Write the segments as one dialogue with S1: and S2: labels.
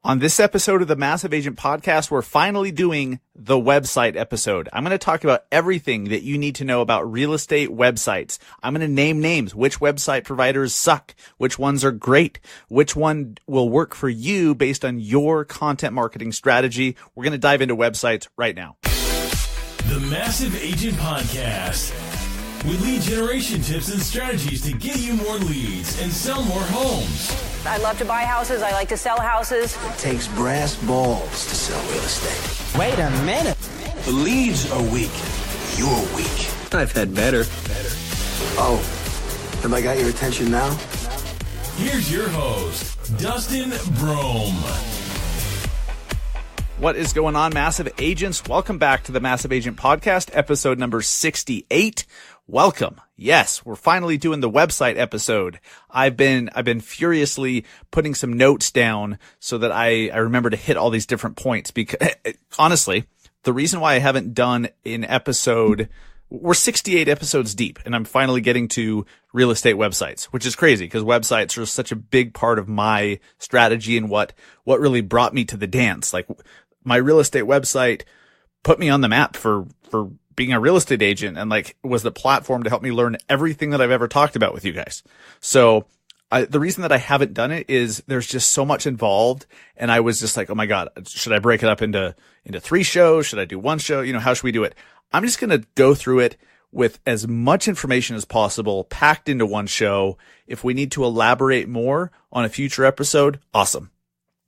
S1: On this episode of the Massive Agent Podcast, we're finally doing the website episode. I'm going to talk about everything that you need to know about real estate websites. I'm going to name names, which website providers suck, which ones are great, which one will work for you based on your content marketing strategy. We're going to dive into websites right now.
S2: The Massive Agent Podcast, with lead generation tips and strategies to get you more leads and sell more homes.
S3: I love to buy houses. I like to sell houses.
S4: It takes brass balls to sell real estate.
S5: Wait a minute.
S4: The leads are weak. You're weak.
S5: I've had better.
S4: Oh, have I got your attention now?
S2: Here's your host, Dustin Brohm.
S1: What is going on, Massive Agents? Welcome back to the Massive Agent Podcast, episode number 68. Welcome. Yes, we're finally doing the website episode. I've been furiously putting some notes down so that I remember to hit all these different points, because honestly, the reason why I haven't done an episode, we're 68 episodes deep, and I'm finally getting to real estate websites, which is crazy because websites are such a big part of my strategy and what really brought me to the dance. Like, my real estate website put me on the map for being a real estate agent, and like was the platform to help me learn everything that I've ever talked about with you guys. So the reason that I haven't done it is there's just so much involved, and I was just like, oh my God, should I break it up into 3 shows? Should I do 1 show? How should we do it? I'm just going to go through it with as much information as possible packed into 1 show. If we need to elaborate more on a future episode, awesome.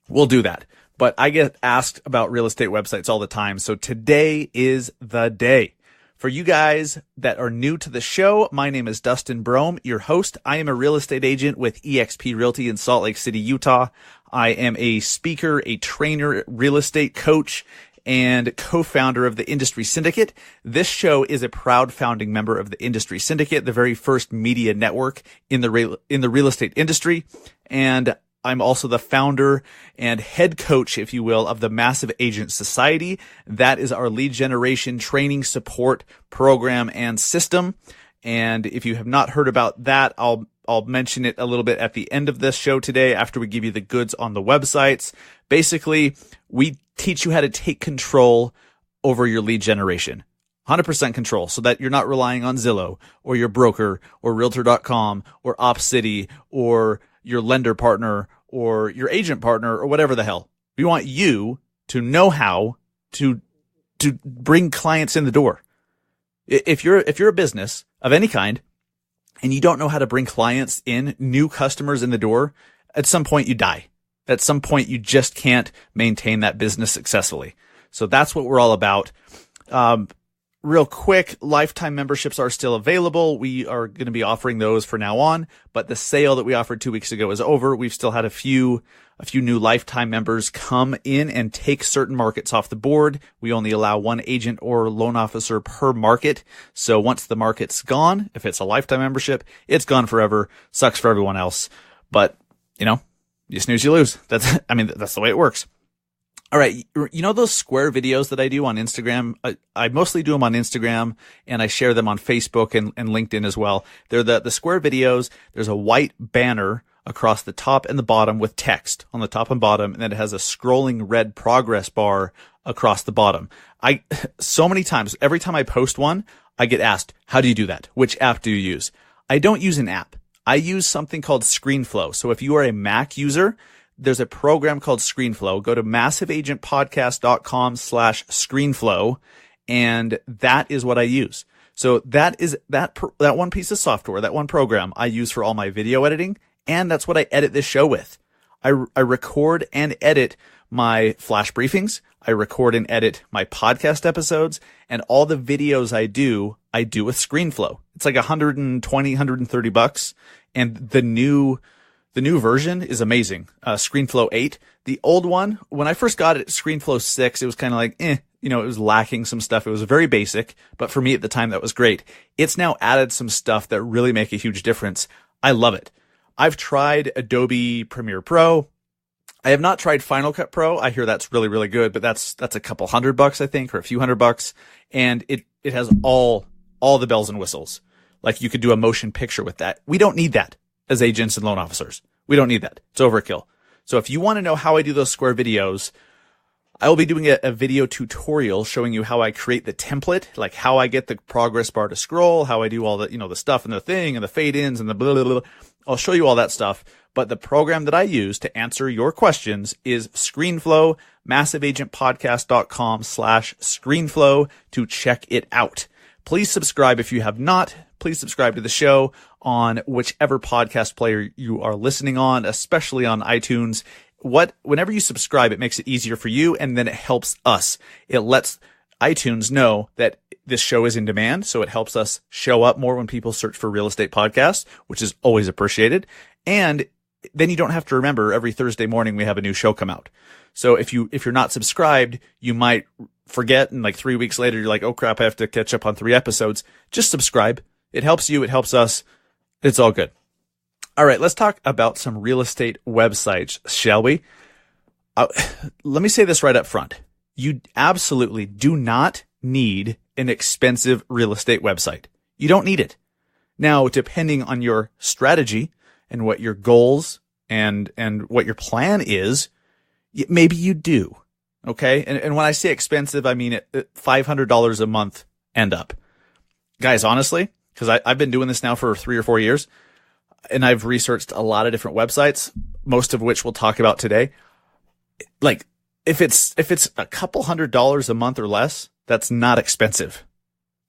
S1: We'll do that. But I get asked about real estate websites all the time. So today is the day. For you guys that are new to the show, my name is Dustin Brohm, your host. I am a real estate agent with eXp Realty in Salt Lake City, Utah. I am a speaker, a trainer, real estate coach, and co-founder of the Industry Syndicate. This show is a proud founding member of the Industry Syndicate, the very first media network in the real estate industry. And I'm also the founder and head coach, if you will, of the Massive Agent Society. That is our lead generation training support program and system. And if you have not heard about that, I'll mention it a little bit at the end of this show today after we give you the goods on the websites. Basically, we teach you how to take control over your lead generation. 100% control, so that you're not relying on Zillow or your broker or Realtor.com or OpCity or your lender partner or your agent partner or whatever the hell. We want you to know how to bring clients in the door. If you're a business of any kind and you don't know how to bring clients in, new customers in the door, at some point you die. At some point you just can't maintain that business successfully. So that's what we're all about. Real quick, lifetime memberships are still available. We are going to be offering those for now on, but the sale that we offered 2 weeks ago is over. We've still had a few new lifetime members come in and take certain markets off the board. We only allow 1 agent or loan officer per market. So once the market's gone, if it's a lifetime membership, it's gone forever. Sucks for everyone else. But, you snooze, you lose. That's the way it works. All right. Those square videos that I do on Instagram? I mostly do them on Instagram, and I share them on Facebook and LinkedIn as well. They're the square videos. There's a white banner across the top and the bottom with text on the top and bottom, and then it has a scrolling red progress bar across the bottom. So many times, every time I post one, I get asked, how do you do that? Which app do you use? I don't use an app. I use something called Screenflow. So if you are a Mac user, there's a program called Screenflow. Go to massiveagentpodcast.com/Screenflow, and that is what I use. So that is that one piece of software, that one program I use for all my video editing, and that's what I edit this show with. I record and edit my flash briefings. I record and edit my podcast episodes, and all the videos I do with Screenflow. It's like $120-$130, and the new version is amazing. Screenflow 8. The old one, when I first got it, Screenflow 6, it was kind of like, it was lacking some stuff. It was very basic, but for me at the time, that was great. It's now added some stuff that really make a huge difference. I love it. I've tried Adobe Premiere Pro. I have not tried Final Cut Pro. I hear that's really, really good, but that's a couple $100, I think, or a few $100. And it has all the bells and whistles. Like, you could do a motion picture with that. We don't need that as agents and loan officers. We don't need that. It's overkill. So if you want to know how I do those square videos, I will be doing a video tutorial showing you how I create the template, like how I get the progress bar to scroll, how I do all the, the stuff and the thing and the fade ins and the blah, blah, blah. I'll show you all that stuff. But the program that I use to answer your questions is Screenflow, massiveagentpodcast.com/Screenflow to check it out. Please subscribe if you have not. Please subscribe to the show on whichever podcast player you are listening on, especially on iTunes. Whenever you subscribe, it makes it easier for you, and then it helps us. It lets iTunes know that this show is in demand, so it helps us show up more when people search for real estate podcasts, which is always appreciated. And then you don't have to remember every Thursday morning we have a new show come out. So if you're not subscribed, you might forget, and like 3 weeks later, you're like, oh crap, I have to catch up on 3 episodes. Just subscribe. It helps you. It helps us. It's all good. All right, let's talk about some real estate websites, shall we? Let me say this right up front. You absolutely do not need an expensive real estate website. You don't need it. Now, depending on your strategy and what your goals and what your plan is, maybe you do. Okay? And when I say expensive, I mean $500 a month and up. Guys, honestly, because I've been doing this now for 3 or 4 years, and I've researched a lot of different websites, most of which we'll talk about today. Like, if it's a couple $100 a month or less, that's not expensive.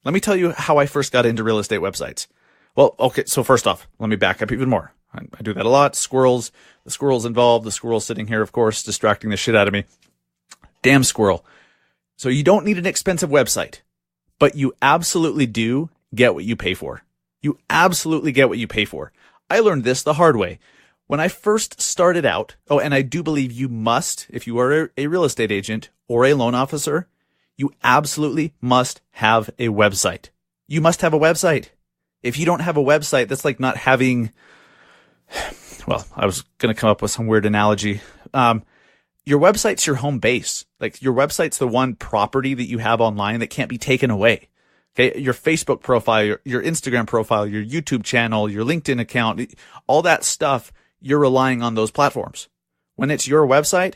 S1: Let me tell you how I first got into real estate websites. Well, okay, so first off, let me back up even more. I do that a lot. The squirrel's involved. The squirrel's sitting here, of course, distracting the shit out of me. Damn squirrel. So you don't need an expensive website, but you absolutely do get what you pay for. You absolutely get what you pay for. I learned this the hard way. When I first started out, and I do believe you must, if you are a real estate agent or a loan officer, you absolutely must have a website. You must have a website. If you don't have a website, that's like not having, well, I was going to come up with some weird analogy. Your website's your home base. Like, your website's the one property that you have online that can't be taken away. Okay, your Facebook profile, your Instagram profile, your YouTube channel, your LinkedIn account, all that stuff, you're relying on those platforms. When it's your website,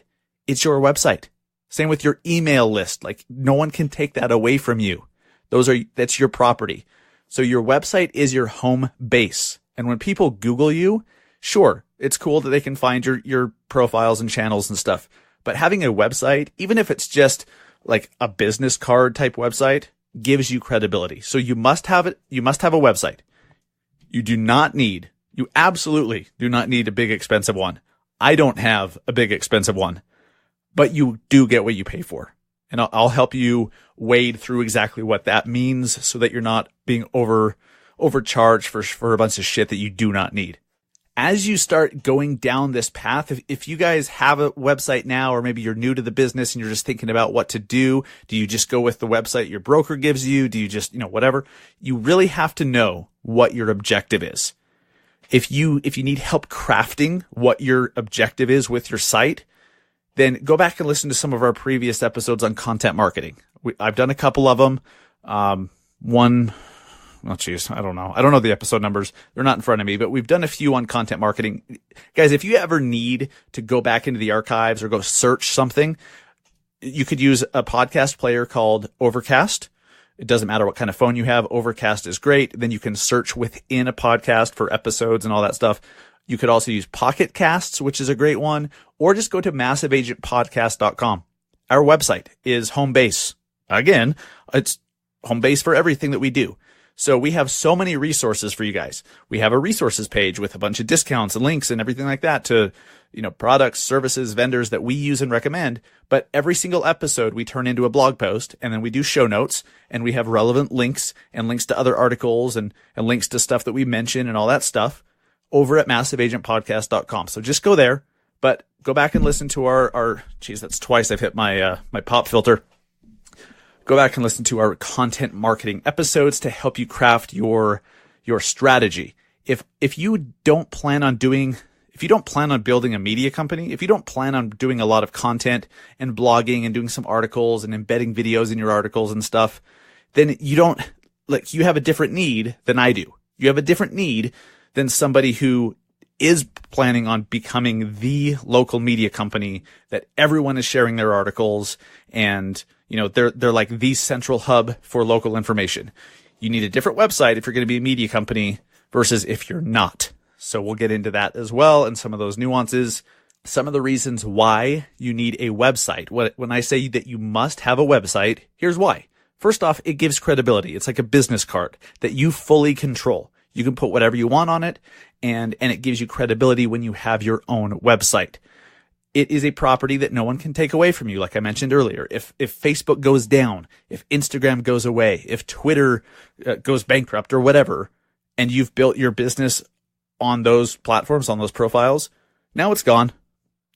S1: it's your website. Same with your email list. Like, no one can take that away from you. That's your property. So your website is your home base. And when people Google you, sure, it's cool that they can find your profiles and channels and stuff. But having a website, even if it's just like a business card type website, gives you credibility. So you must have it. You must have a website. You absolutely do not need a big expensive one. I don't have a big expensive one, but you do get what you pay for. And I'll help you wade through exactly what that means so that you're not being overcharged for a bunch of shit that you do not need. As you start going down this path, if you guys have a website now, or maybe you're new to the business and you're just thinking about what to do you just go with the website your broker gives you? Do you just, whatever? You really have to know what your objective is. If you need help crafting what your objective is with your site, then go back and listen to some of our previous episodes on content marketing. I've done a couple of them. I don't know. I don't know the episode numbers. They're not in front of me, but we've done a few on content marketing. Guys, if you ever need to go back into the archives or go search something, you could use a podcast player called Overcast. It doesn't matter what kind of phone you have. Overcast is great. Then you can search within a podcast for episodes and all that stuff. You could also use Pocket Casts, which is a great one, or just go to massiveagentpodcast.com. Our website is home base. Again, it's home base for everything that we do. So we have so many resources for you guys. We have a resources page with a bunch of discounts and links and everything like that to, products, services, vendors that we use and recommend. But every single episode we turn into a blog post, and then we do show notes, and we have relevant links and links to other articles and links to stuff that we mention and all that stuff over at massiveagentpodcast.com. So just go there, but go back and listen to our that's twice I've hit my pop filter. Go back and listen to our content marketing episodes to help you craft your strategy. If you don't plan on building a media company, if you don't plan on doing a lot of content and blogging and doing some articles and embedding videos in your articles and stuff, then you have a different need than I do. You have a different need than somebody who is planning on becoming the local media company that everyone is sharing their articles, and they're like the central hub for local information. You need a different website if you're going to be a media company versus if you're not. So we'll get into that as well, and some of those nuances, some of the reasons why you need a website. When I say that you must have a website, here's why. First off, it gives credibility. It's like a business card that you fully control. You can put whatever you want on it, and it gives you credibility when you have your own website. It is a property that no one can take away from you, like I mentioned earlier. If Facebook goes down, if Instagram goes away, if Twitter goes bankrupt or whatever, and you've built your business on those platforms, on those profiles, now it's gone.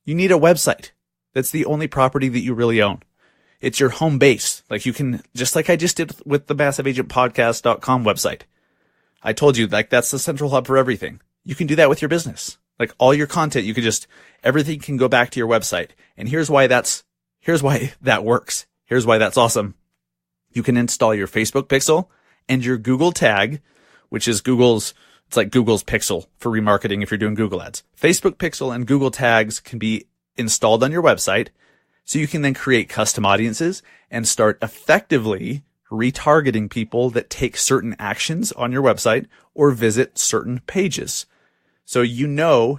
S1: You need a website. That's the only property that you really own. It's your home base. Like you can, just like I just did with the massiveagentpodcast.com website. I told you, like, that's the central hub for everything. You can do that with your business. Like all your content, you could just, everything can go back to your website. And here's why that works. Here's why that's awesome. You can install your Facebook pixel and your Google tag, which is it's like Google's pixel for remarketing if you're doing Google ads. Facebook pixel and Google tags can be installed on your website. So you can then create custom audiences and start effectively retargeting people that take certain actions on your website or visit certain pages. So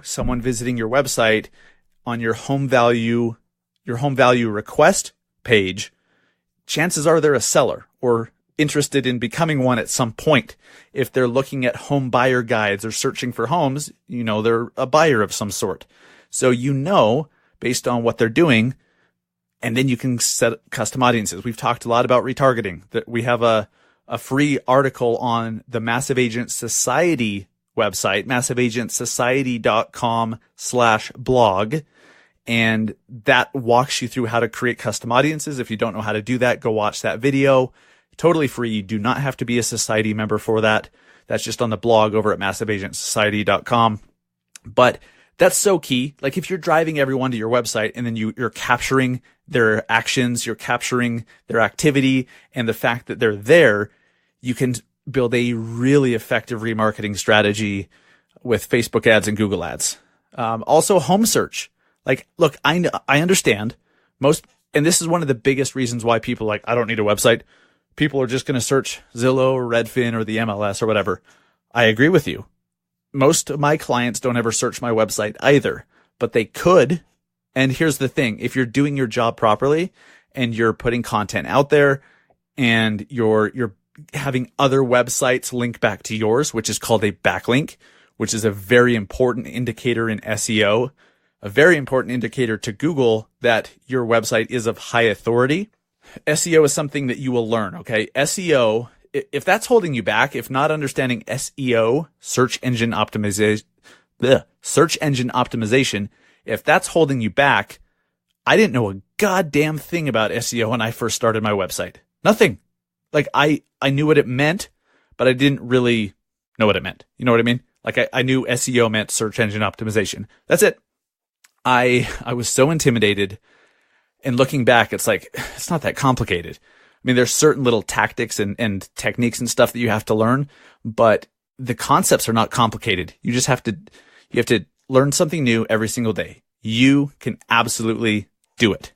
S1: someone visiting your website on your home value request page, chances are they're a seller or interested in becoming one at some point. If they're looking at home buyer guides or searching for homes, they're a buyer of some sort. So based on what they're doing, and then you can set custom audiences. We've talked a lot about retargeting. That we have a free article on the Massive Agent Society website, massiveagentsociety.com/blog. And that walks you through how to create custom audiences. If you don't know how to do that, go watch that video. Totally free. You do not have to be a society member for that. That's just on the blog over at massiveagentsociety.com. But that's so key. Like if you're driving everyone to your website and then you're capturing their actions, you're capturing their activity and the fact that they're there, you can build a really effective remarketing strategy with Facebook ads and Google ads. Also home search. Like, look, I understand and this is one of the biggest reasons why people like, I don't need a website. People are just going to search Zillow or Redfin or the MLS or whatever. I agree with you. Most of my clients don't ever search my website either, but they could. And here's the thing. If you're doing your job properly and you're putting content out there and you're having other websites link back to yours, which is called a backlink, which is a very important indicator in SEO, a very important indicator to Google that your website is of high authority. SEO is something that you will learn. Okay. SEO, if that's holding you back, if not understanding SEO, search engine optimization, if that's holding you back, I didn't know a goddamn thing about SEO when I first started my website. Nothing. Like I knew what it meant, but I didn't really know what it meant. You know what I mean? Like I knew SEO meant search engine optimization. That's it. I was so intimidated, and looking back, it's like, it's not that complicated. I mean, there's certain little tactics and techniques and stuff that you have to learn, but the concepts are not complicated. You have to learn something new every single day. You can absolutely do it.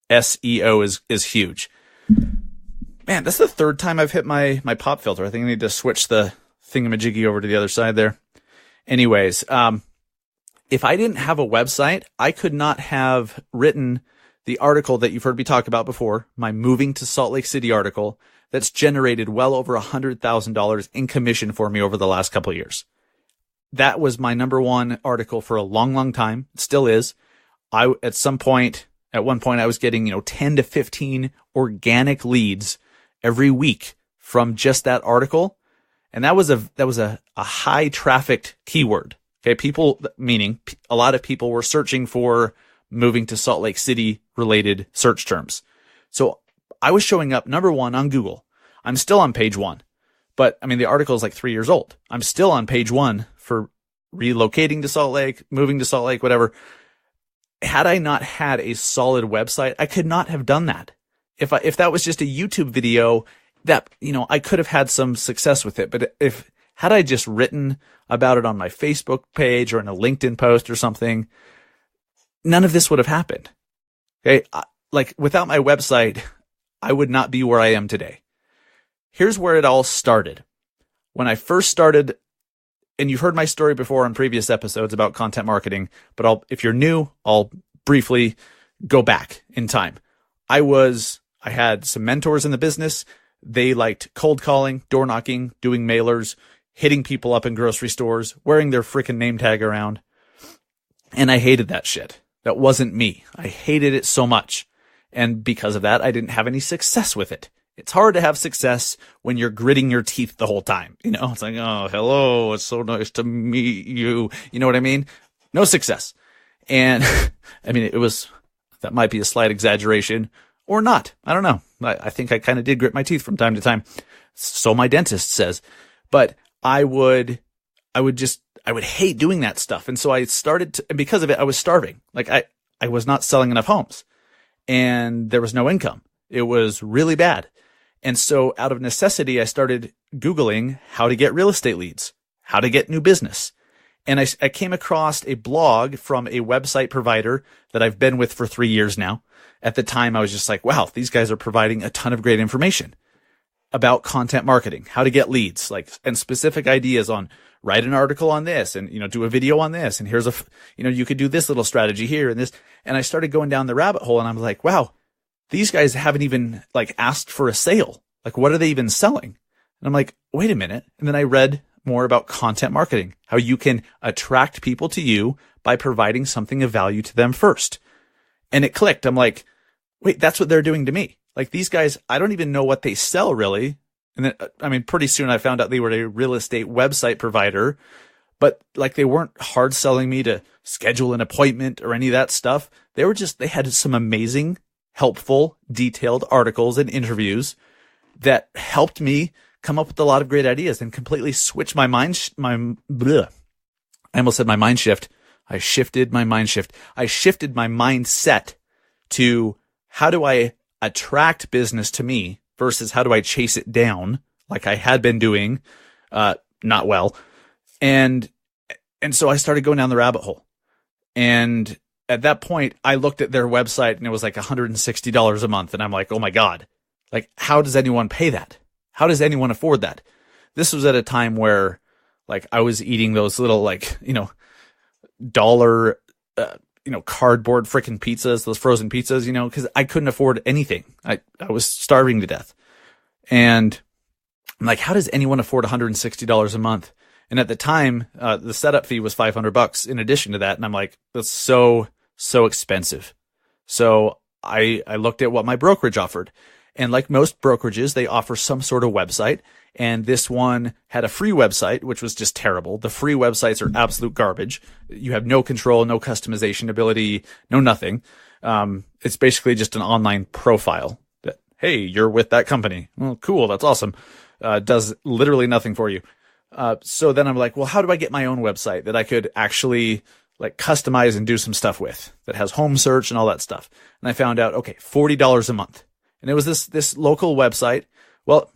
S1: SEO is huge. Man, that's the third time I've hit my pop filter. I think I need to switch the thingamajiggy over to the other side there. Anyways, if I didn't have a website, I could not have written the article that you've heard me talk about before, my Moving to Salt Lake City article, that's generated well over $100,000 in commission for me over the last couple of years. That was my number one article for a long, long time. It still is. At one point, I was getting, 10 to 15 organic leads every week from just that article. And that was a high trafficked keyword. Okay. Meaning a lot of people were searching for moving to Salt Lake City related search terms. So I was showing up number one on Google. I'm still on page one, but I mean, the article is like 3 years old. I'm still on page one for relocating to Salt Lake, moving to Salt Lake, whatever. Had I not had a solid website, I could not have done that. If that was just a YouTube video that, I could have had some success with it. But Had I just written about it on my Facebook page or in a LinkedIn post or something, none of this would have happened. Okay. Like without my website, I would not be where I am today. Here's where it all started. When I first started, and you've heard my story before on previous episodes about content marketing, but if you're new, I'll briefly go back in time. I had some mentors in the business. They liked cold calling, door knocking, doing mailers, hitting people up in grocery stores, wearing their freaking name tag around. And I hated that shit. That wasn't me. I hated it so much. And because of that, I didn't have any success with it. It's hard to have success when you're gritting your teeth the whole time. You know, it's like, oh, hello, it's so nice to meet you. You know what I mean? No success. And I mean, that might be a slight exaggeration or not. I don't know. I think I kind of did grit my teeth from time to time. So my dentist says, but I would hate doing that stuff. And so I started and because of it, I was starving. Like I was not selling enough homes and there was no income. It was really bad. And so out of necessity, I started Googling how to get real estate leads, how to get new business. And I came across a blog from a website provider that I've been with for 3 years now. At the time, I was just like, wow, these guys are providing a ton of great information about content marketing, how to get leads, and specific ideas on write an article on this and, do a video on this. And here's you could do this little strategy here and this. And I started going down the rabbit hole and I'm like, wow, these guys haven't even asked for a sale. What are they even selling? And I'm like, wait a minute. And then I read more about content marketing, how you can attract people to you by providing something of value to them first. And it clicked. I'm like, wait, that's what they're doing to me. These guys, I don't even know what they sell really. And then, pretty soon I found out they were a real estate website provider, but they weren't hard selling me to schedule an appointment or any of that stuff. They had some amazing, helpful, detailed articles and interviews that helped me come up with a lot of great ideas and completely switch my mind. I almost said my mind shift. I shifted my mind shift. I shifted my mindset to how do I attract business to me versus how do I chase it down like I had been doing, not well. And so I started going down the rabbit hole. And at that point, I looked at their website and it was $160 a month. And I'm like, oh my God, how does anyone pay that? How does anyone afford that? This was at a time where I was eating those little dollar, cardboard freaking pizzas, those frozen pizzas, cause I couldn't afford anything. I was starving to death. And I'm like, how does anyone afford $160 a month? And at the time, the setup fee was $500 in addition to that. And I'm like, that's so expensive. So I looked at what my brokerage offered. And like most brokerages, they offer some sort of website. And this one had a free website, which was just terrible. The free websites are absolute garbage. You have no control, no customization ability, no nothing. It's basically just an online profile that, hey, you're with that company. Well, cool. That's awesome. Does literally nothing for you. So then I'm like, well, how do I get my own website that I could actually customize and do some stuff with that has home search and all that stuff? And I found out, okay, $40 a month. And it was this local website. Well,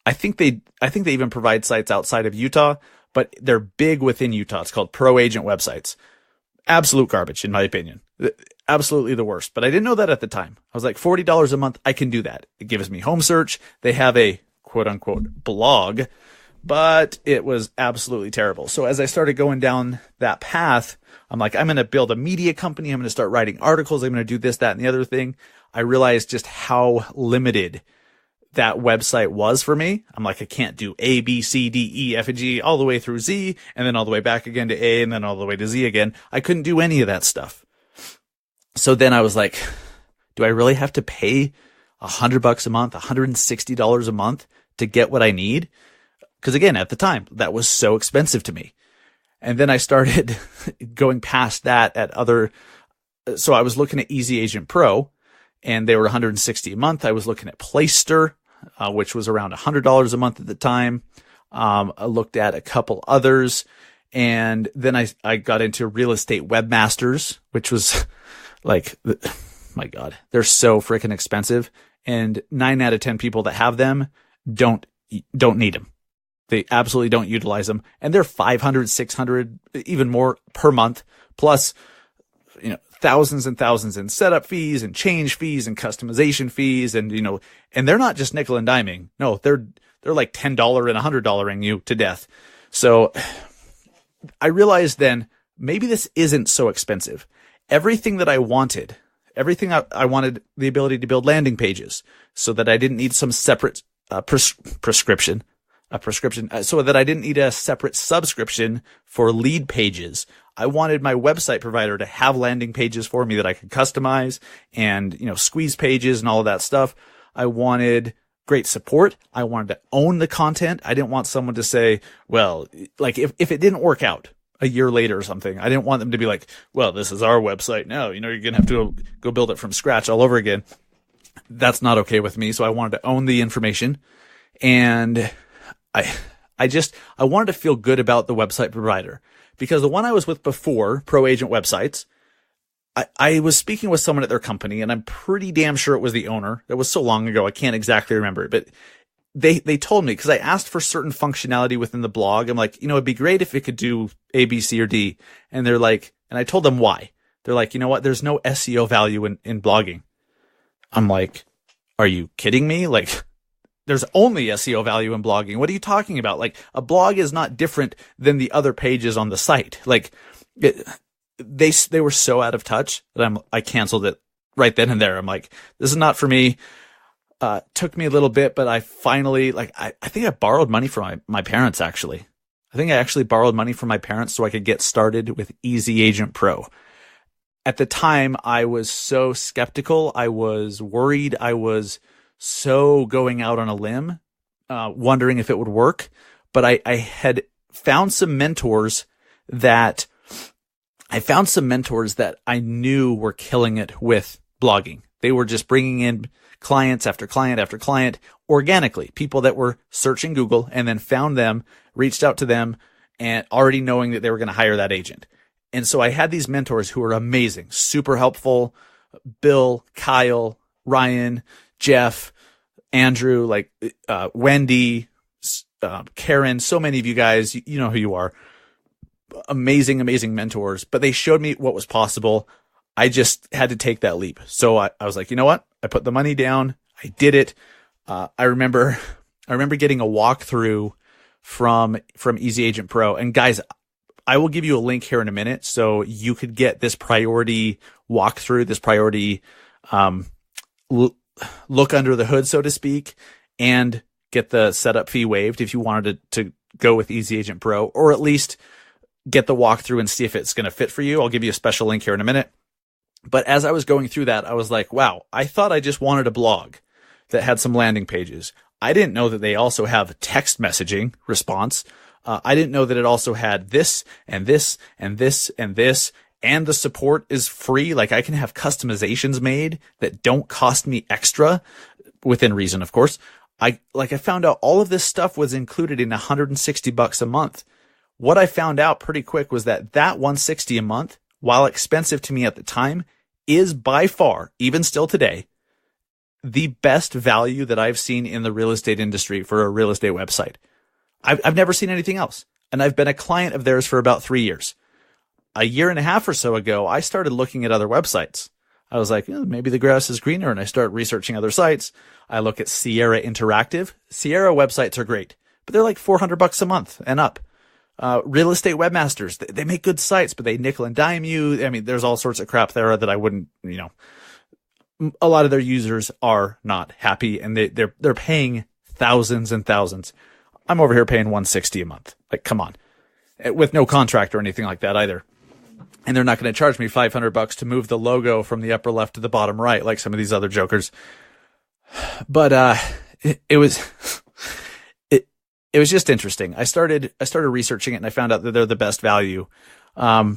S1: I think they even provide sites outside of Utah, but they're big within Utah. It's called Pro Agent Websites. Absolute garbage, in my opinion. Absolutely the worst. But I didn't know that at the time. I was like, $40 a month, I can do that. It gives me home search. They have a quote unquote blog, but it was absolutely terrible. So as I started going down that path, I'm like, I'm going to build a media company. I'm going to start writing articles. I'm going to do this, that, and the other thing. I realized just how limited that website was for me. I'm like, I can't do A, B, C, D, E, F, and G all the way through Z and then all the way back again to A and then all the way to Z again. I couldn't do any of that stuff. So then I was like, do I really have to pay $100 a month, $160 a month to get what I need? Because again, at the time, that was so expensive to me. And then I started going past that so I was looking at Easy Agent Pro and they were $160 a month. I was looking at Playster, which was around $100 a month at the time. I looked at a couple others, and then I got into Real Estate Webmasters, which was my God, they're so freaking expensive. And 9 out of 10 people that have them don't need them. They absolutely don't utilize them. And they're 500, 600, even more per month, plus, thousands and thousands in setup fees and change fees and customization fees. And, and they're not just nickel and diming. No, they're like $10 and $100ing you to death. So I realized then maybe this isn't so expensive. Everything that I wanted, I wanted the ability to build landing pages so that I didn't need some separate prescription, so that I didn't need a separate subscription for lead pages. I wanted my website provider to have landing pages for me that I could customize and, squeeze pages and all of that stuff. I wanted great support. I wanted to own the content. I didn't want someone to say, well, like if it didn't work out a year later or something, I didn't want them to be like, well, this is our website now. You're going to have to go build it from scratch all over again. That's not okay with me. So I wanted to own the information, and I wanted to feel good about the website provider, because the one I was with before, Pro Agent Websites, I was speaking with someone at their company, and I'm pretty damn sure it was the owner. That was so long ago, I can't exactly remember it, but they told me, because I asked for certain functionality within the blog. I'm like, it'd be great if it could do A, B, C, or D. And they're like, and I told them why. They're like, you know what? There's no SEO value in blogging. I'm like, are you kidding me? Like, there's only SEO value in blogging. What are you talking about? Like, a blog is not different than the other pages on the site. Like, they were so out of touch that I canceled it right then and there. I'm like, this is not for me. Took me a little bit, but I finally, I think I borrowed money from my parents, actually. I think I actually borrowed money from my parents so I could get started with Easy Agent Pro. At the time, I was so skeptical. I was worried. I was so going out on a limb, wondering if it would work. But I had found some mentors that I knew were killing it with blogging. They were just bringing in clients after client after client organically, people that were searching Google and then found them, reached out to them, and already knowing that they were going to hire that agent. And so I had these mentors who were amazing, super helpful. Bill, Kyle, Ryan, Jeff, Andrew, Wendy, Karen, so many of you guys, you know who you are. Amazing, amazing mentors, but they showed me what was possible. I just had to take that leap. So I was like, you know what? I put the money down. I did it. I remember getting a walkthrough from Easy Agent Pro. And guys, I will give you a link here in a minute so you could get this priority walkthrough, this priority look under the hood, so to speak, and get the setup fee waived if you wanted to go with Easy Agent Pro, or at least get the walkthrough and see if it's going to fit for you. I'll give you a special link here in a minute. But as I was going through that, I was like, wow, I thought I just wanted a blog that had some landing pages. I didn't know that they also have text messaging response. I didn't know that it also had this and this and this and this, and the support is free. Like, I can have customizations made that don't cost me extra, within reason, of course. I found out all of this stuff was included in $160 a month. What I found out pretty quick was that $160 a month, while expensive to me at the time, is by far, even still today, the best value that I've seen in the real estate industry for a real estate website. I've never seen anything else. And I've been a client of theirs for about 3 years. A year and a half or so ago, I started looking at other websites. I was like, maybe the grass is greener, and I start researching other sites. I look at Sierra Interactive. Sierra websites are great, but they're like $400 a month and up. Real estate webmasters, they make good sites, but they nickel and dime you. I mean, there's all sorts of crap there that I wouldn't, a lot of their users are not happy, and they're paying thousands and thousands. I'm over here paying $160 a month. Like, come on, with no contract or anything like that either. And they're not going to charge me $500 to move the logo from the upper left to the bottom right, like some of these other jokers. But, it was just interesting. I started researching it, and I found out that they're the best value. But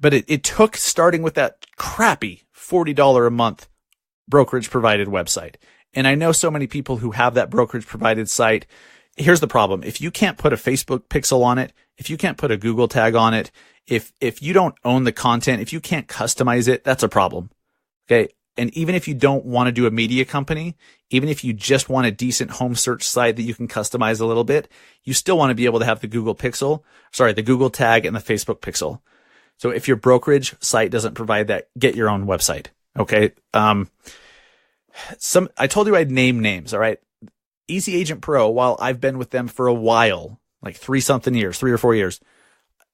S1: it took starting with that crappy $40 a month brokerage provided website. And I know so many people who have that brokerage provided site. Here's the problem. If you can't put a Facebook pixel on it, if you can't put a Google tag on it, if you don't own the content, if you can't customize it, that's a problem. Okay. And even if you don't want to do a media company, even if you just want a decent home search site that you can customize a little bit, you still want to be able to have the Google tag and the Facebook pixel. So if your brokerage site doesn't provide that, get your own website. Okay. I told you I'd name names. All right. Easy Agent Pro, while I've been with them for a while, like 3 or 4 years.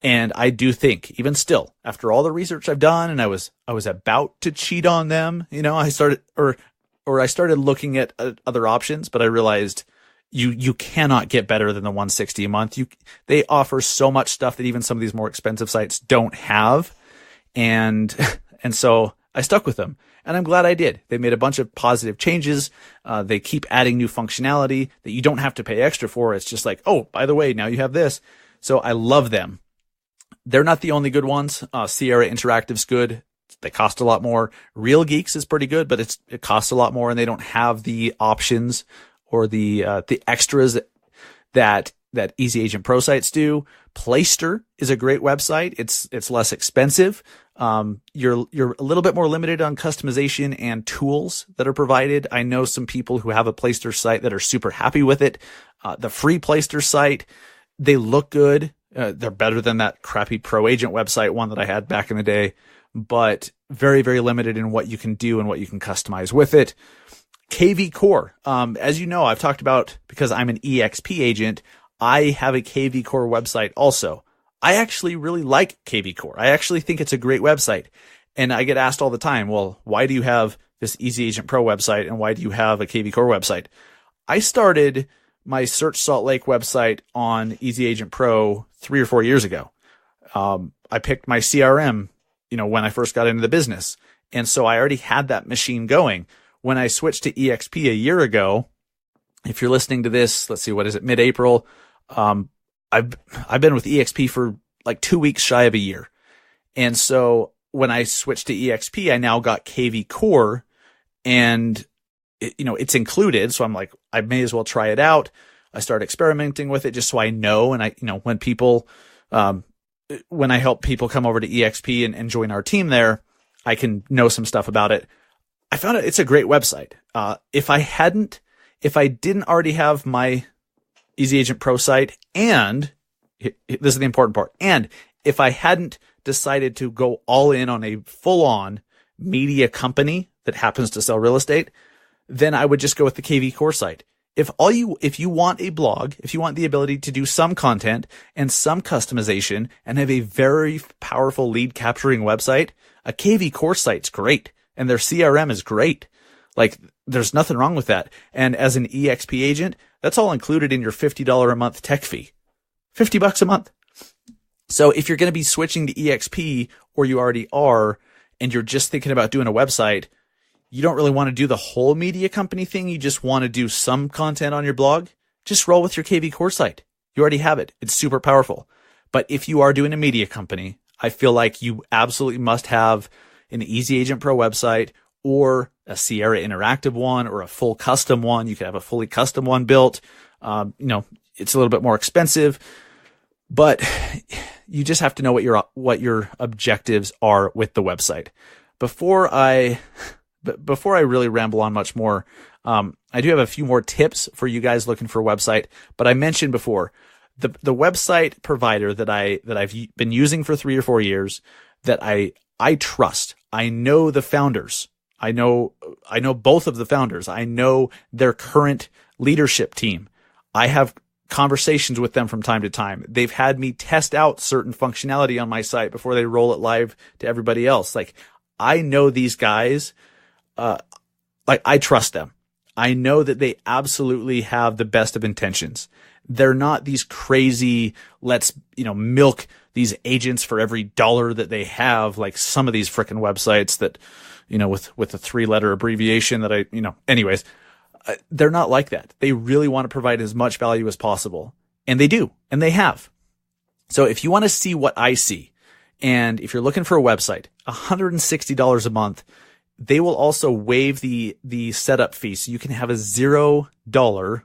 S1: And I do think, even still, after all the research I've done, and I was about to cheat on them, I started looking at other options, but I realized you cannot get better than the $160 a month. They offer so much stuff that even some of these more expensive sites don't have, and so I stuck with them, and I'm glad I did. They made a bunch of positive changes. They keep adding new functionality that you don't have to pay extra for. It's just like, oh, by the way, now you have this. So I love them. They're not the only good ones. Sierra Interactive's good. They cost a lot more. Real Geeks is pretty good, but it costs a lot more, and they don't have the options or the extras that Easy Agent Pro sites do. Playster is a great website. It's less expensive. You're a little bit more limited on customization and tools that are provided. I know some people who have a Playster site that are super happy with it. The free Playster site, they look good. They're better than that crappy Pro Agent website one that I had back in the day, but very, very limited in what you can do and what you can customize with it. KV Core. As you know, I've talked about, because I'm an EXP agent, I have a KV Core website also. I actually really like KV Core. I actually think it's a great website. And I get asked all the time, well, why do you have this Easy Agent Pro website and why do you have a KV Core website? I started my Search Salt Lake website on Easy Agent Pro 3 or 4 years ago. I picked my CRM, when I first got into the business. And so I already had that machine going. When I switched to EXP a year ago, if you're listening to this, let's see, what is it? Mid-April. I've been with EXP for like 2 weeks shy of a year. And so when I switched to EXP, I now got KV Core, and it's included. So I'm like, I may as well try it out. I start experimenting with it just so I know. And when I help people come over to EXP and join our team there, I can know some stuff about it. I found it's a great website. If I didn't already have my Easy Agent Pro site, and this is the important part, and if I hadn't decided to go all in on a full-on media company that happens to sell real estate, then I would just go with the KV Core site. If you want a blog, if you want the ability to do some content and some customization and have a very powerful lead capturing website, a KV Core site's great, and their CRM is great. Like, there's nothing wrong with that. And as an EXP agent, that's all included in your $50 a month tech fee. $50 a month. So if you're going to be switching to EXP, or you already are, and you're just thinking about doing a website, you don't really want to do the whole media company thing. You just want to do some content on your blog. Just roll with your KV Core site. You already have it. It's super powerful. But if you are doing a media company, I feel like you absolutely must have an Easy Agent Pro website, or a Sierra Interactive one, or a full custom one. You could have a fully custom one built. It's a little bit more expensive, but you just have to know what your objectives are with the website. Before I really ramble on much more, I do have a few more tips for you guys looking for a website. But I mentioned before, the website provider that I've been using for 3 or 4 years, that I trust. I know the founders. I know both of the founders. I know their current leadership team. I have conversations with them from time to time. They've had me test out certain functionality on my site before they roll it live to everybody else. Like, I know these guys. I trust them. I know that they absolutely have the best of intentions. They're not these crazy, let's, milk these agents for every dollar that they have, like some of these frickin' websites that, with a 3-letter abbreviation that anyways, they're not like that. They really want to provide as much value as possible. And they do, and they have. So if you want to see what I see, and if you're looking for a website, $160 a month, they will also waive the setup fee. So you can have a $0,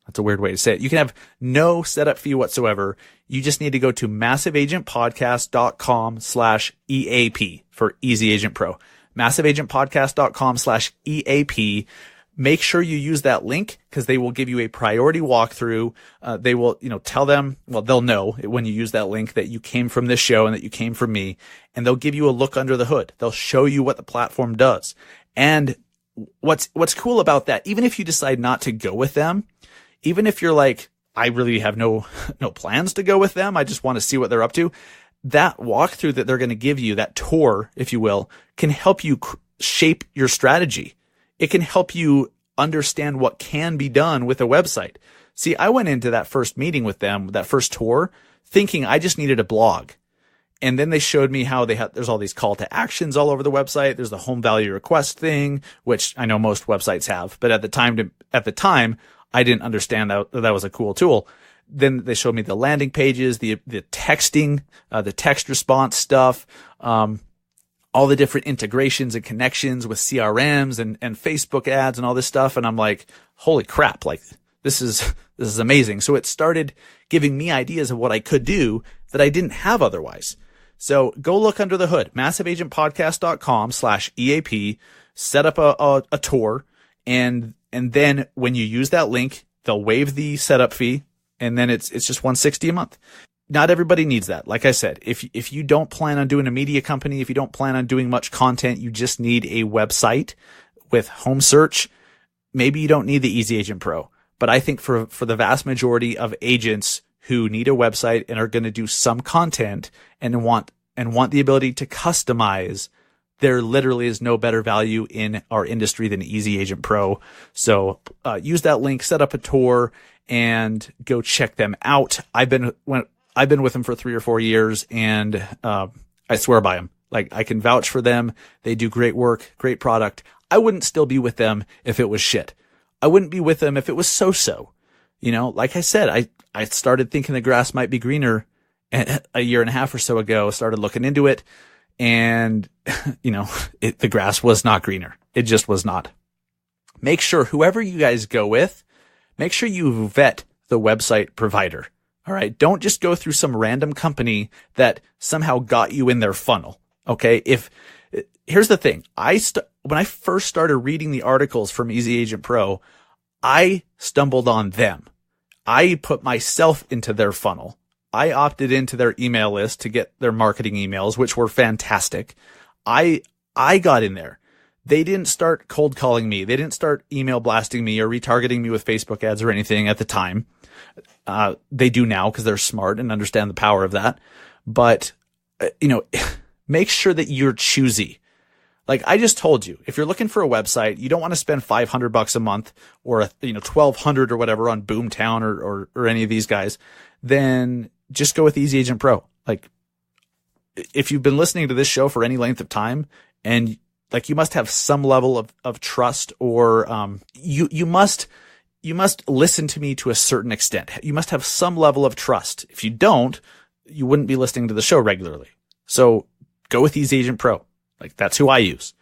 S1: that's a weird way to say it. You can have no setup fee whatsoever. You just need to go to massiveagentpodcast.com/EAP for Easy Agent Pro. massiveagentpodcast.com/EAP. Make sure you use that link because they will give you a priority walkthrough. They will, tell them, well, they'll know when you use that link that you came from this show and that you came from me, and they'll give you a look under the hood. They'll show you what the platform does. And what's cool about that, even if you decide not to go with them, even if you're like, I really have no plans to go with them, I just want to see what they're up to, that walkthrough that they're going to give you, that tour, if you will, can help you shape your strategy. It can help you understand what can be done with a website. See, I went into that first meeting with them, that first tour, thinking I just needed a blog. And then they showed me how there's all these call to actions all over the website. There's the home value request thing, which I know most websites have, but at the time, I didn't understand that was a cool tool. Then they showed me the landing pages, the texting, the text response stuff, all the different integrations and connections with CRMs and Facebook ads and all this stuff. And I'm like, holy crap, like this is amazing. So it started giving me ideas of what I could do that I didn't have otherwise. So go look under the hood, massiveagentpodcast.com/EAP, set up a tour. And then when you use that link, they'll waive the setup fee. And then it's just $160 a month. Not everybody needs that. Like I said, if you don't plan on doing a media company, if you don't plan on doing much content, you just need a website with home search, maybe you don't need the Easy Agent Pro. But I think for the vast majority of agents who need a website and are going to do some content and want the ability to customize, there literally is no better value in our industry than Easy Agent Pro. So use that link, set up a tour, and go check them out. I've been with them for 3 or 4 years, and I swear by them. Like, I can vouch for them. They do great work, great product. I wouldn't still be with them if it was shit. I wouldn't be with them if it was so-so. Like I said, I started thinking the grass might be greener a year and a half or so ago, started looking into it, and, the grass was not greener. It just was not. Make sure whoever you guys go with, make sure you vet the website provider. All right. Don't just go through some random company that somehow got you in their funnel. Okay. Here's the thing. When I first started reading the articles from Easy Agent Pro, I stumbled on them. I put myself into their funnel. I opted into their email list to get their marketing emails, which were fantastic. I got in there. They didn't start cold calling me. They didn't start email blasting me or retargeting me with Facebook ads or anything at the time. They do now because they're smart and understand the power of that. But, make sure that you're choosy. Like I just told you, if you're looking for a website, you don't want to spend $500 a month or, $1,200 or whatever on Boomtown or any of these guys, then just go with Easy Agent Pro. Like if you've been listening to this show for any length of time, and like you must have some level of trust, or you must listen to me to a certain extent. You must have some level of trust. If you don't, you wouldn't be listening to the show regularly. So go with Easy Agent Pro. Like that's who I use.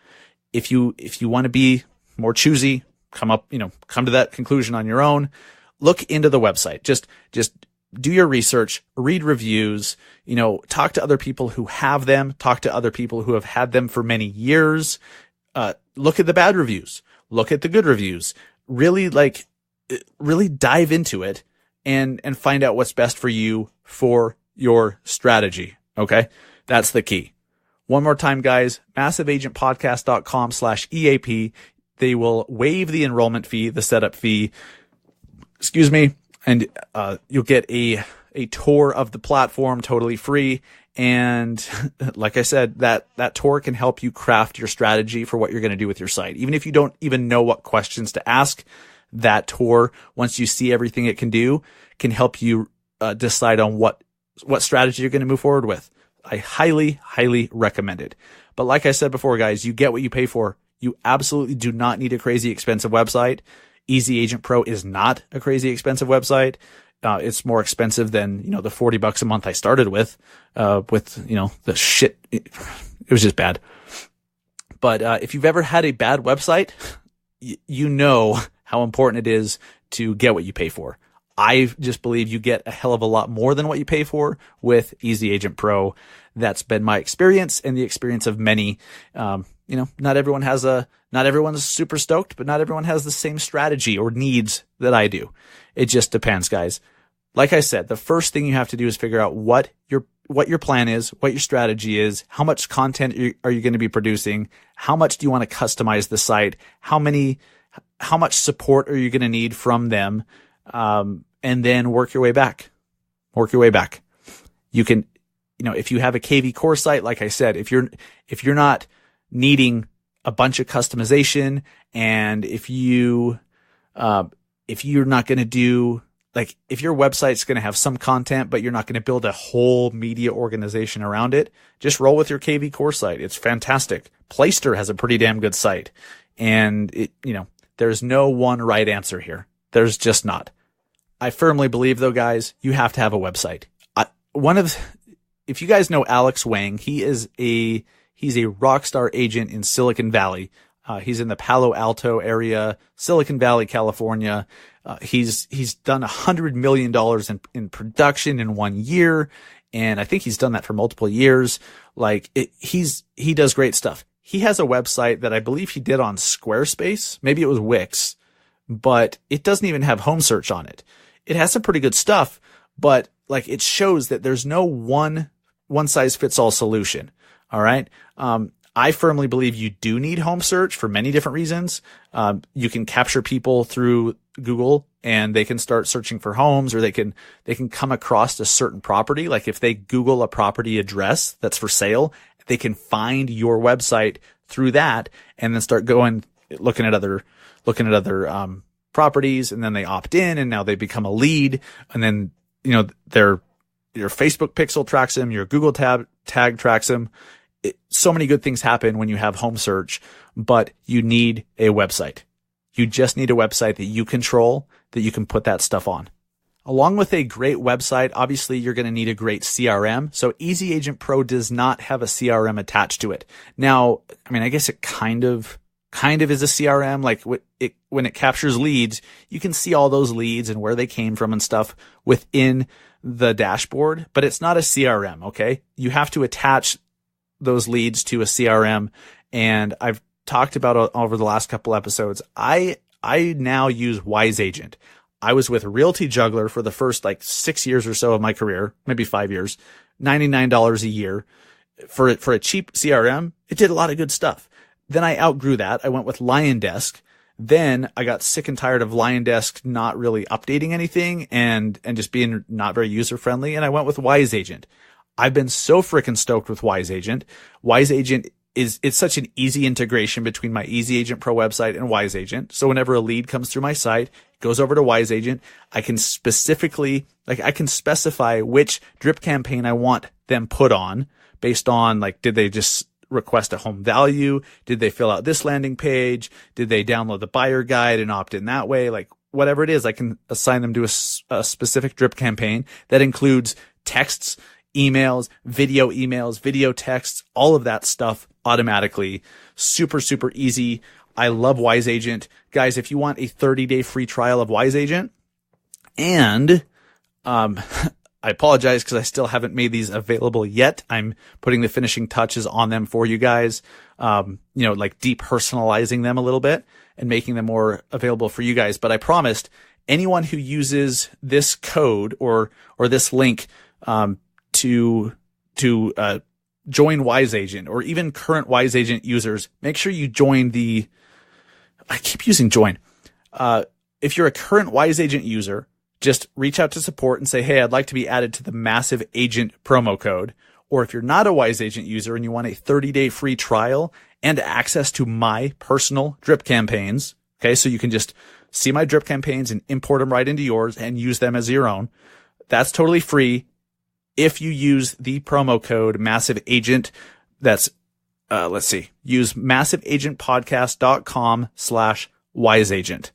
S1: If you want to be more choosy, come to that conclusion on your own. Look into the website. Just do your research, read reviews, talk to other people who have them, talk to other people who have had them for many years. Look at the bad reviews, look at the good reviews, really dive into it and find out what's best for you for your strategy. Okay. That's the key. One more time, guys, massiveagentpodcast.com/EAP. They will waive the enrollment fee, the setup fee, and you'll get a tour of the platform totally free. And like I said, that tour can help you craft your strategy for what you're going to do with your site. Even if you don't even know what questions to ask, that tour, once you see everything it can do, can help you decide on what strategy you're going to move forward with. I highly, highly recommend it. But like I said before, guys, you get what you pay for. You absolutely do not need a crazy expensive website. Easy Agent Pro is not a crazy expensive website. It's more expensive than, the $40 a month I started with the shit. It was just bad. But, if you've ever had a bad website, you know how important it is to get what you pay for. I just believe you get a hell of a lot more than what you pay for with Easy Agent Pro. That's been my experience and the experience of many, not everyone's super stoked, but not everyone has the same strategy or needs that I do. It just depends, guys. Like I said, the first thing you have to do is figure out what your plan is, what your strategy is, how much content are you going to be producing, how much do you want to customize the site, how much support are you going to need from them, and then work your way back. You can, if you have a KV core site, like I said, if you're not needing a bunch of customization, and if you're not going to do, like, if your website's going to have some content, but you're not going to build a whole media organization around it, just roll with your KV core site. It's fantastic. Playster has a pretty damn good site, and there's no one right answer here. There's just not. I firmly believe, though, guys, you have to have a website. If you guys know Alex Wang, he's a rock star agent in Silicon Valley. He's in the Palo Alto area, Silicon Valley, California. He's done $100 million in production in 1 year. And I think he's done that for multiple years. He does great stuff. He has a website that I believe he did on Squarespace. Maybe it was Wix, but it doesn't even have home search on it. It has some pretty good stuff, but it shows that there's no one size fits all solution. All right. I firmly believe you do need home search for many different reasons. You can capture people through Google and they can start searching for homes, or they can come across a certain property. Like if they Google a property address that's for sale, they can find your website through that and then start looking at other properties, and then they opt in and now they become a lead. And then, your Facebook pixel tracks them, your Google tag tracks them. So many good things happen when you have home search, but you need a website. You just need a website that you control, that you can put that stuff on. Along with a great website, obviously you're going to need a great CRM. So Easy Agent Pro does not have a CRM attached to it. Now, I guess it kind of is a CRM. Like when it captures leads, you can see all those leads and where they came from and stuff within the dashboard, but it's not a CRM. Okay. You have to attach those leads to a CRM. And I've talked about over the last couple episodes, I now use Wise Agent. I was with Realty Juggler for the first 6 years or so of my career, maybe 5 years, $99 a year for a cheap CRM. It did a lot of good stuff. Then I outgrew that. I went with LionDesk. Then I got sick and tired of LionDesk not really updating anything and just being not very user friendly. And I went with Wise Agent. I've been so freaking stoked with Wise Agent. Wise Agent it's such an easy integration between my Easy Agent Pro website and Wise Agent. So whenever a lead comes through my site, it goes over to Wise Agent. I can specify which drip campaign I want them put on based on did they just request a home value? Did they fill out this landing page? Did they download the buyer guide and opt in that way? Whatever it is, I can assign them to a specific drip campaign that includes texts, emails, video texts, all of that stuff automatically. Super, super easy. I love Wise Agent. Guys, if you want a 30-day free trial of Wise Agent, and I apologize because I still haven't made these available yet. I'm putting the finishing touches on them for you guys, depersonalizing them a little bit and making them more available for you guys. But I promised anyone who uses this code or this link to join Wise Agent, or even current Wise Agent users, make sure you join I keep using join. If you're a current Wise Agent user, just reach out to support and say, hey, I'd like to be added to the Massive Agent promo code. Or if you're not a Wise Agent user and you want a 30-day free trial and access to my personal drip campaigns, okay, so you can just see my drip campaigns and import them right into yours and use them as your own. That's totally free if you use the promo code Massive Agent. That's, use massiveagentpodcast.com/wiseagent.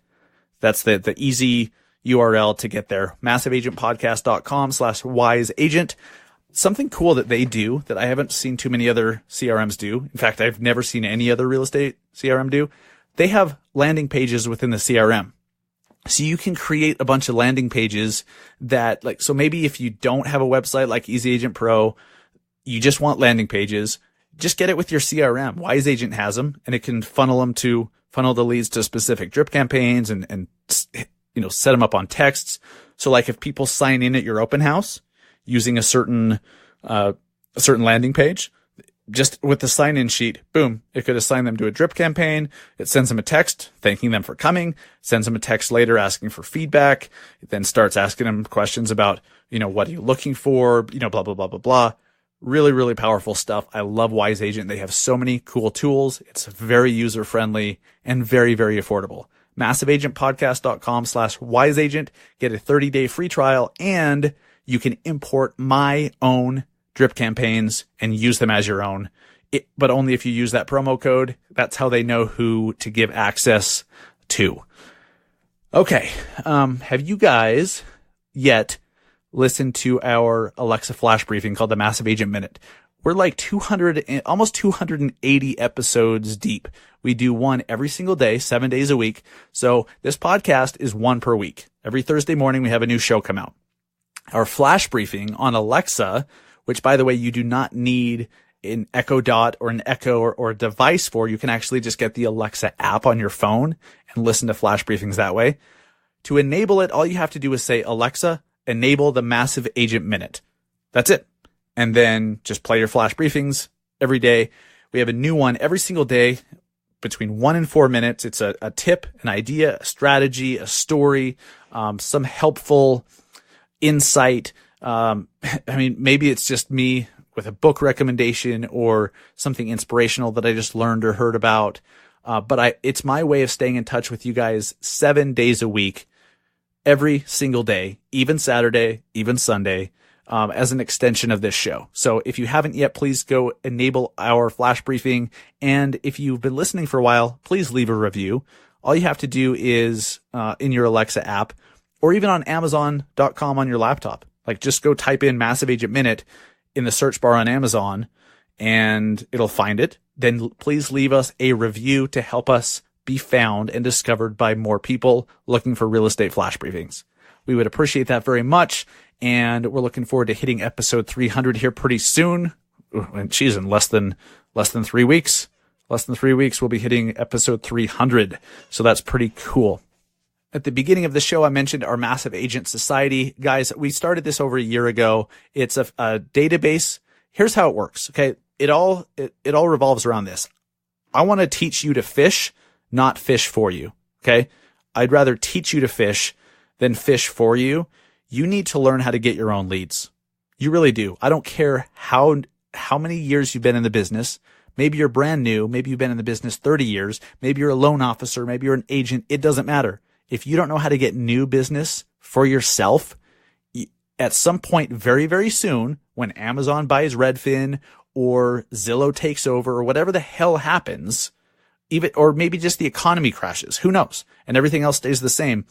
S1: That's the easy URL to get there. massiveagentpodcast.com/wiseagent. Something cool that they do that I haven't seen too many other CRMs do. In fact, I've never seen any other real estate CRM do. They have landing pages within the CRM. So you can create a bunch of landing pages that so maybe if you don't have a website like Easy Agent Pro, you just want landing pages. just get it with your CRM. Wise Agent has them, and it can funnel the leads to specific drip campaigns and set them up on texts. So like if people sign in at your open house using a certain landing page, just with the sign-in sheet, boom, it could assign them to a drip campaign. It sends them a text thanking them for coming, sends them a text later asking for feedback. It then starts asking them questions about, what are you looking for? Blah, blah, blah, blah, blah. Really, really powerful stuff. I love Wise Agent. They have so many cool tools. It's very user-friendly and very, very affordable. MassiveAgentPodcast.com/wiseagent. Get a 30-day free trial, and you can import my own drip campaigns and use them as your own, but only if you use that promo code. That's how they know who to give access to. Okay. Have you guys yet listened to our Alexa flash briefing called the Massive Agent Minute? We're like almost 280 episodes deep. We do one every single day, 7 days a week. So this podcast is one per week. Every Thursday morning, we have a new show come out. Our flash briefing on Alexa, which, by the way, you do not need an Echo Dot or an Echo or a device for. You can actually just get the Alexa app on your phone and listen to flash briefings that way. To enable it, all you have to do is say, Alexa, enable the Massive Agent Minute. That's it. And then just play your flash briefings every day. We have a new one every single day between 1 and 4 minutes. It's a tip, an idea, a strategy, a story, some helpful insight. Maybe it's just me with a book recommendation or something inspirational that I just learned or heard about. But it's my way of staying in touch with you guys 7 days a week, every single day, even Saturday, even Sunday, as an extension of this show. So if you haven't yet, please go enable our flash briefing. And if you've been listening for a while, please leave a review. All you have to do is, in your Alexa app or even on Amazon.com on your laptop, like just go type in Massive Agent Minute in the search bar on Amazon and it'll find it. Then please leave us a review to help us be found and discovered by more people looking for real estate flash briefings. We would appreciate that very much. And we're looking forward to hitting episode 300 here pretty soon. And geez, in less than 3 weeks. Less than 3 weeks, we'll be hitting episode 300. So that's pretty cool. At the beginning of the show, I mentioned our Massive Agent Society. Guys, we started this over a year ago. It's a database. Here's how it works. Okay. It all revolves around this. I want to teach you to fish, not fish for you. Okay. I'd rather teach you to fish than fish for you. You need to learn how to get your own leads. You really do. I don't care how many years you've been in the business. Maybe you're brand new. Maybe you've been in the business 30 years. Maybe you're a loan officer. Maybe you're an agent. It doesn't matter. If you don't know how to get new business for yourself, at some point very, very soon, when Amazon buys Redfin or Zillow takes over or whatever the hell happens, or maybe just the economy crashes, who knows? And everything else stays the same.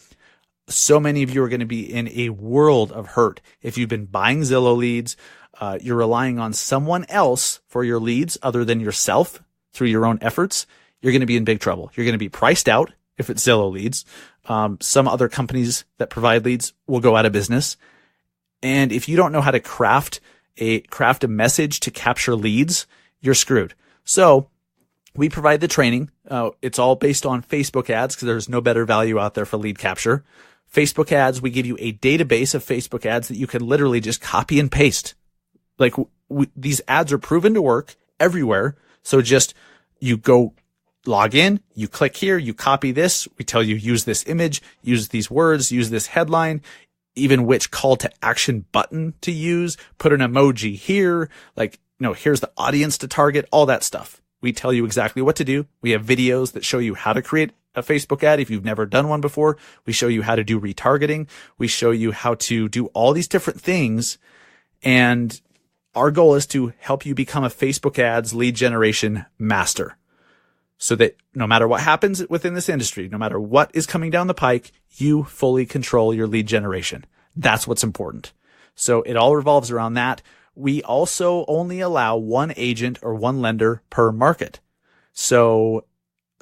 S1: So many of you are going to be in a world of hurt. If you've been buying Zillow leads, you're relying on someone else for your leads other than yourself through your own efforts, you're going to be in big trouble. You're going to be priced out if it's Zillow leads. Some other companies that provide leads will go out of business. And if you don't know how to craft a message to capture leads, you're screwed. So we provide the training. It's all based on Facebook ads because there's no better value out there for lead capture. Facebook ads, we give you a database of Facebook ads that you can literally just copy and paste. Like these ads are proven to work everywhere. So just you go log in, you click here, you copy this. We tell you use this image, use these words, use this headline, even which call to action button to use, put an emoji here, here's the audience to target, all that stuff. We tell you exactly what to do. We have videos that show you how to create a Facebook ad. If you've never done one before, we show you how to do retargeting. We show you how to do all these different things. And our goal is to help you become a Facebook ads lead generation master so that no matter what happens within this industry, no matter what is coming down the pike, you fully control your lead generation. That's what's important. So it all revolves around that. We also only allow one agent or one lender per market. So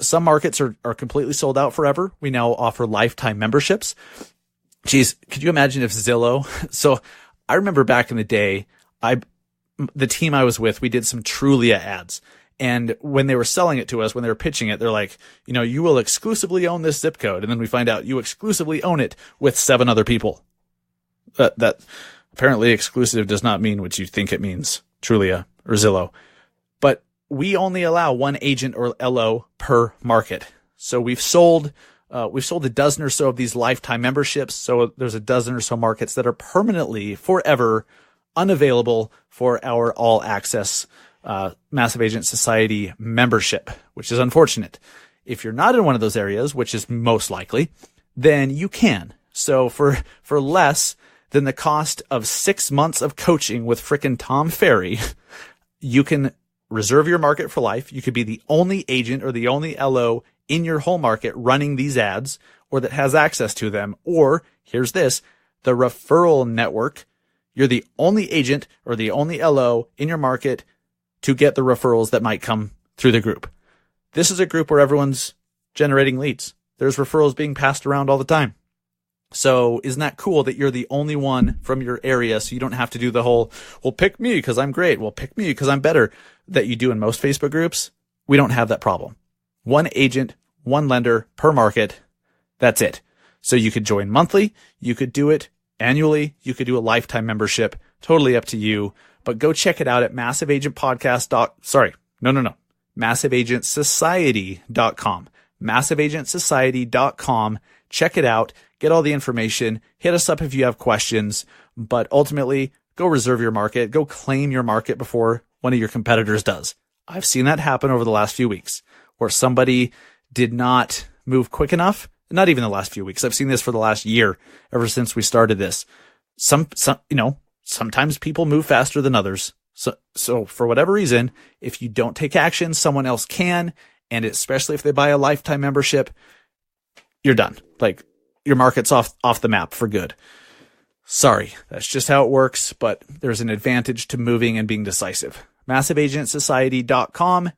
S1: some markets are completely sold out forever. We now offer lifetime memberships. Geez, could you imagine if Zillow? So I remember back in the day, the team I was with, we did some Trulia ads. And when they were selling it to us, when they were pitching it, they're like, you will exclusively own this zip code. And then we find out you exclusively own it with 7 other people. That apparently exclusive does not mean what you think it means, Trulia or Zillow. But we only allow 1 agent or LO per market. So we've sold a dozen or so of these lifetime memberships. So there's a dozen or so markets that are permanently, forever unavailable for our all access Massive Agent Society membership, which is unfortunate. If you're not in one of those areas, which is most likely, then you can. So for less than the cost of 6 months of coaching with frickin' Tom Ferry, you can reserve your market for life. You could be the only agent or the only LO in your whole market running these ads or that has access to them. Or here's this, the referral network. You're the only agent or the only LO in your market to get the referrals that might come through the group. This is a group where everyone's generating leads. There's referrals being passed around all the time. So isn't that cool that you're the only one from your area, so you don't have to do the whole, well, pick me because I'm great, well, pick me because I'm better, that you do in most Facebook groups? We don't have that problem. 1 agent, 1 lender per market. That's it. So you could join monthly. You could do it annually. You could do a lifetime membership. Totally up to you. But go check it out at massiveagentsociety.com. Massiveagentsociety.com. Check it out. Get all the information. Hit us up if you have questions. But ultimately, go reserve your market. Go claim your market before one of your competitors does. I've seen that happen over the last few weeks where somebody did not move quick enough. Not even the last few weeks. I've seen this for the last year, ever since we started this. Sometimes people move faster than others. So for whatever reason, if you don't take action, someone else can. And especially if they buy a lifetime membership, you're done. Like, your market's off the map for good. Sorry, that's just how it works, but there's an advantage to moving and being decisive. MassiveAgentSociety.com.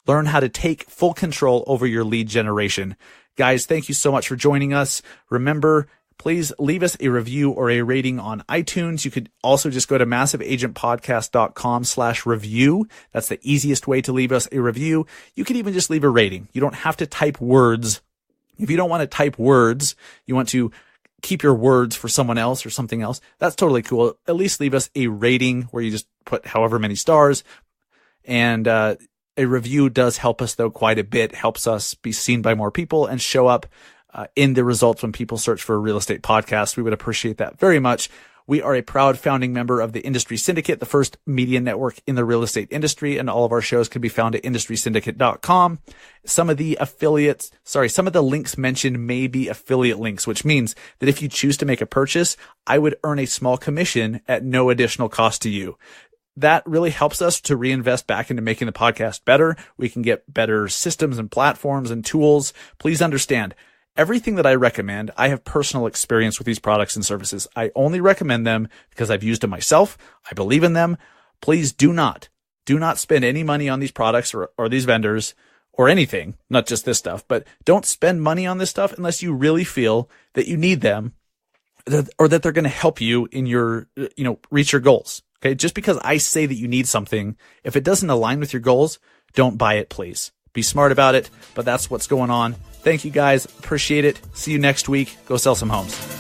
S1: Learn how to take full control over your lead generation. Guys, thank you so much for joining us. Remember, please leave us a review or a rating on iTunes. You could also just go to massiveagentpodcast.com/review. That's the easiest way to leave us a review. You could even just leave a rating. You don't have to type words. If you don't want to type words, you want to keep your words for someone else or something else, that's totally cool. At least leave us a rating where you just put however many stars. And a review does help us, though, quite a bit. Helps us be seen by more people and show up in the results when people search for a real estate podcast. We would appreciate that very much. We are a proud founding member of the Industry Syndicate, the first media network in the real estate industry, and all of our shows can be found at industrysyndicate.com. Some of the links mentioned may be affiliate links, which means that if you choose to make a purchase, I would earn a small commission at no additional cost to you. That really helps us to reinvest back into making the podcast better. We can get better systems and platforms and tools. Please understand, everything that I recommend, I have personal experience with these products and services. I only recommend them because I've used them myself. I believe in them. Please do not spend any money on these products or these vendors or anything, not just this stuff, but don't spend money on this stuff unless you really feel that you need them or that they're going to help you in your, reach your goals. Okay. Just because I say that you need something, if it doesn't align with your goals, don't buy it, please. Be smart about it, but that's what's going on. Thank you guys. Appreciate it. See you next week. Go sell some homes.